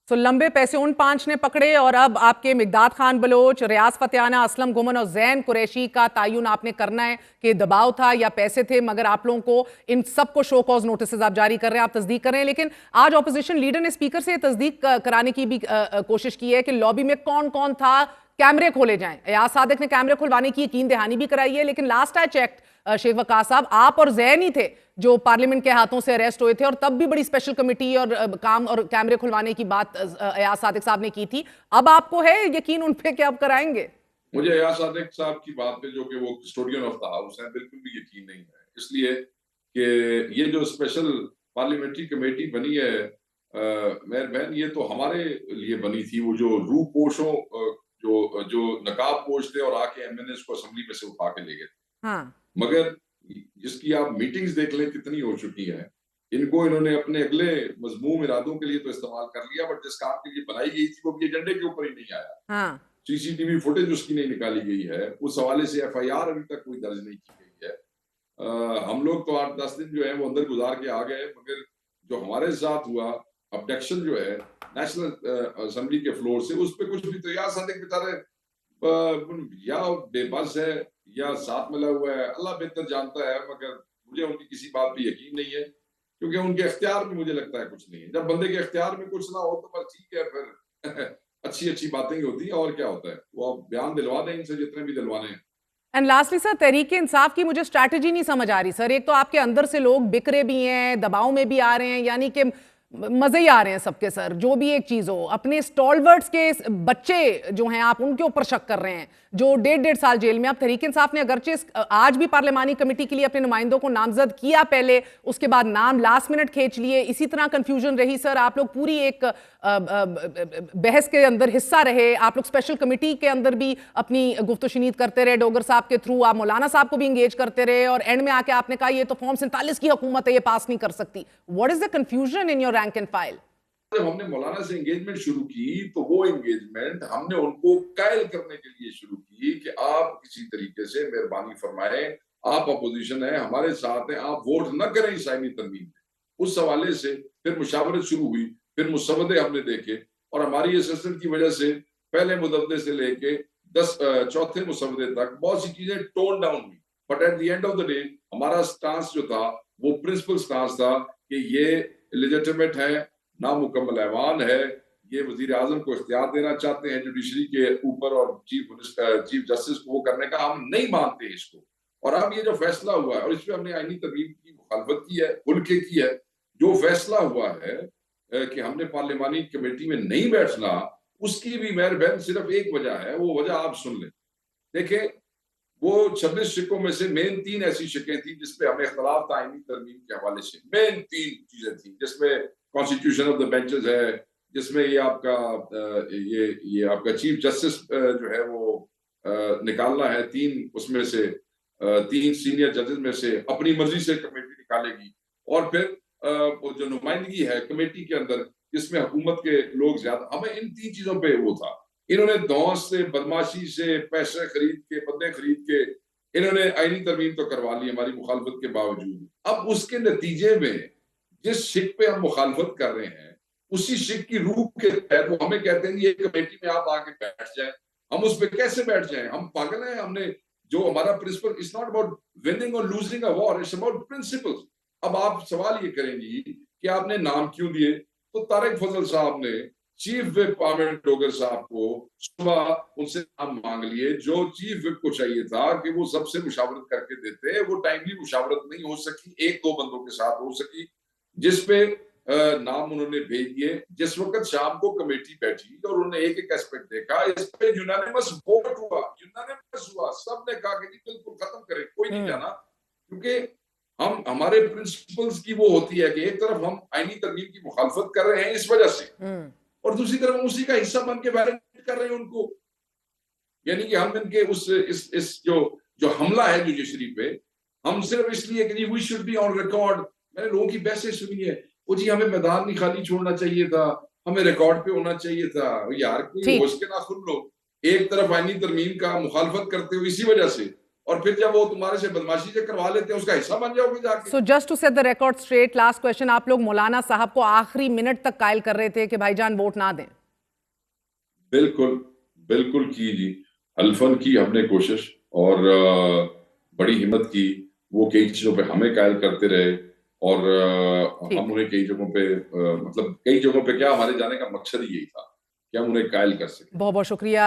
सो लंबे पैसे उन 5 ने पकड़े और अब आपके मिकदाद खान बलोच, रियाज फतेहाना, असलम गुमन और जैन कुरैशी का तायुन आपने करना है कि दबाव था या पैसे थे, मगर आप लोगों को इन सबको शो कॉज नोटिस आप जारी कर रहे हैं, आप तस्दीक कर रहे हैं। लेकिन आज ऑपोजिशन लीडर ने स्पीकर से तस्दीक कराने की भी कोशिश की है कि लॉबी में कौन कौन था, कैमरे खोले जाएं। एयाज सादिक ने कैमरे खुलवाने की यकीन दहानी भी कराई है, लेकिन last I check Sheikh Waqas साहब, आप और जैन ही थे जो पार्लियामेंट के हाथों से अरेस्ट हुए थे, और तब भी बड़ी स्पेशल कमेटी और काम और कैमरे खुलवाने की बात एयाज सादिक साहब ने की थी। अब आपको है यकीन उन पे कि आप कराएंगे? मुझे एयाज सादिक साहब की बात पे, जो कि वो कस्टोडियन ऑफ द हाउस है, बिल्कुल भी यकीन नहीं है। इसलिए कि ये जो स्पेशल पार्लियामेंट्री कमेटी बनी है मेहर बहन, ये तो हमारे लिए बनी थी। वो जो रूपोशों जो जो नकाब पोश थे और आके एमएनएस को असेंबली में से उठा के ले गए। हाँ। मगर जिसकी आप मीटिंग्स देख लें कितनी हो चुकी हैं, इनको इन्होंने अपने अगले मजमूम इरादों के लिए तो इस्तेमाल कर लिया, बट जिस काम के लिए बनाई गई थी वो भी एजेंडे के ऊपर ही नहीं आया। हाँ। सीसीटीवी फुटेज उसकी नहीं निकाली गई है, उस हवाले से एफआईआर अभी तक कोई दर्ज नहीं की गई है। हम लोग तो 8-10 दिन जो है वो अंदर गुजार के आ गए, मगर जो हमारे साथ हुआ अब्डक्शन जो है नेशनल असेंबली के फ्लोर से, उस पर कुछ भी तो यार सादिक बेचारे या बेबस है या साथ मिला हुआ है, अल्लाह बेहतर जानता है। मगर मुझे उनकी किसी बात पे यकीन नहीं है, क्योंकि उनके इख्तियार में मुझे लगता है कुछ नहीं है। जब बंदे के इख्तियार में कुछ ना हो तो बस ठीक है, फिर अच्छी अच्छी बातें ही होती हैं। और क्या होता है, वो आप बयान दिलवा दें इनसे जितने भी दिलवाने हैं। And lastly sir, Tehreek Insaf की मुझे स्ट्रैटेजी नहीं समझ आ रही सर। एक तो आपके अंदर से लोग बिखरे भी हैं, दबाव में भी आ रहे हैं, यानी कि मजे ही आ रहे हैं सबके सर। जो भी एक चीज हो, अपने स्टॉलवर्ड्स के बच्चे जो हैं आप उनके ऊपर शक कर रहे हैं, जो 1.5 साल जेल में। अब तहरीक इंसाफ ने अगरचे आज भी पार्लियामानी कमेटी के लिए अपने नुमाइंदों को नामजद किया पहले, उसके बाद नाम लास्ट मिनट खींच लिए, इसी तरह कंफ्यूजन रही सर। आप लोग पूरी एक बहस के अंदर हिस्सा रहे, आप लोग स्पेशल कमेटी के अंदर भी अपनी गुफ्तशनीद करते रहे डोगर साहब के थ्रू, आप मौलाना साहब को भी इंगेज करते रहे, और एंड में आके आपने कहा ये तो फॉर्म 47 की हुकूमत है, ये पास नहीं कर सकती। What is the confusion in your rank and file? जब हमने मौलाना से एंगेजमेंट शुरू की तो वो एंगेजमेंट हमने उनको कायल करने के लिए शुरू की कि आप किसी तरीके से मेहरबानी फरमाएं, आप अपोजिशन है, हमारे साथ हैं, आप वोट न करें इस आईनी तरमीम में। उस हवाले से फिर मुशावरत शुरू हुई, फिर मुसवदे हमने देखे, और हमारी असिस्टेंट की वजह से पहले मुदद्दे से लेके 10 चौथे मुसवदे तक बहुत सी चीजें टोन डाउन हुई। But at the end of the day हमारा स्टांस जो था वो प्रिंसिपल स्टांस था कि ये लेजिटिमेट है, नामुकम्मल ऐवान है, ये वजीर आजम को इख्तियार देना चाहते हैं जुडिशरी के ऊपर और चीफ जस्टिस को वो करने का, हम नहीं मानते इसको। और अब ये जो फैसला हुआ है, और इसमें हमने आईनी तरमीम की मुखालफत की है, खुल के की है। जो फैसला हुआ है कि हमने पार्लियामानी कमेटी में नहीं बैठना, उसकी भी मेहर बहन सिर्फ एक वजह है, वो वजह आप सुन लें। देखें, वो 26 शिकों में से मेन 3 ऐसी शिकें थी जिसपे हमें इख्तलाफ था आईनी तरमीम के हवाले से। मेन 3 चीजें थी जिसमें कॉन्स्टिट्यूशन ऑफ द बेंचेस है, जिसमें ये आपका ये आपका चीफ जस्टिस जो है वो निकालना है। 3 उसमें से 3 सीनियर जजेस में से अपनी मर्जी से कमेटी निकालेगी, और फिर वो जो नुमाइंदगी है कमेटी के अंदर जिसमें हुकूमत के लोग ज्यादा, हमें इन 3 चीजों पे वो था। इन्होंने धौंस से, बदमाशी से, पैसे खरीद के, बंदे खरीद के इन्होंने आईनी तरमीम तो करवा ली हमारी मुखालफत के बावजूद। अब उसके नतीजे में जिस शिक पे हम मुखालफत कर रहे हैं, उसी शिक की रूह के तहत वो हमें कहते हैं ये कमेटी में आप आके बैठ जाए। हम उस पर कैसे बैठ जाएं? हम पागल हैं? हमने जो हमारा principle, it's not about winning और losing a war, it's about principles. अब आप सवाल ये करेंगी कि आपने नाम क्यों दिए, तो तारिक फजल साहब ने चीफ विप पार्लियामेंट डोगर साहब को सुबह उनसे नाम मांग लिए। जो चीफ विप को चाहिए था कि वो सबसे मुशावरत करके देते, वो टाइमली मुशावरत नहीं हो सकी, 1-2 बंदों के साथ हो सकी, जिसपे नाम उन्होंने भेज दिए। जिस वक्त शाम को कमेटी बैठी और उन्होंने एक एक एस्पेक्ट देखा, इस पे यूनानिमस वोट हुआ, यूनानिमस हुआ, सबने कहा कि बिल्कुल खत्म करें, कोई नहीं जाना। क्योंकि हम, हमारे प्रिंसिपल्स की वो होती है कि एक तरफ हम आईनी तरमीम की मुखालफत कर रहे हैं इस वजह से, और दूसरी तरफ हम उसी का हिस्सा बन के वैलिडेट कर रहे हैं उनको। यानी कि हम इनके उस इस जो हमला है जुडिशरी पे, हम सिर्फ इसलिए कि we should be on record. मैंने लोगों की बहसें सुनी है, वो जी हमें मैदान नहीं खाली छोड़ना चाहिए था, हमें रिकॉर्ड पे होना चाहिए था। यार कोई होश के ना खुल लो। एक तरफ आईनी तरमीम का मुखालफत करते हो इसी वजह से, और फिर जब वो तुम्हारे से बदमाशी से करवा लेते हैं उसका हिस्सा बन जाओगे जाके। So just to set the record straight, last question, आप लोग मौलाना साहब को आखिरी मिनट तक कायल कर रहे थे कि भाईजान वोट ना दें? बिल्कुल, बिल्कुल की जी। हल्फन की हमने कोशिश, और बड़ी हिम्मत की। वो कई चीजों पे हमें कायल करते रहे, और हम उन्हें कई जगहों पे मतलब कई जगहों पे क्या, हमारे जाने का मकसद ही यही था कि हम उन्हें कायल कर सकें। बहुत बहुत शुक्रिया।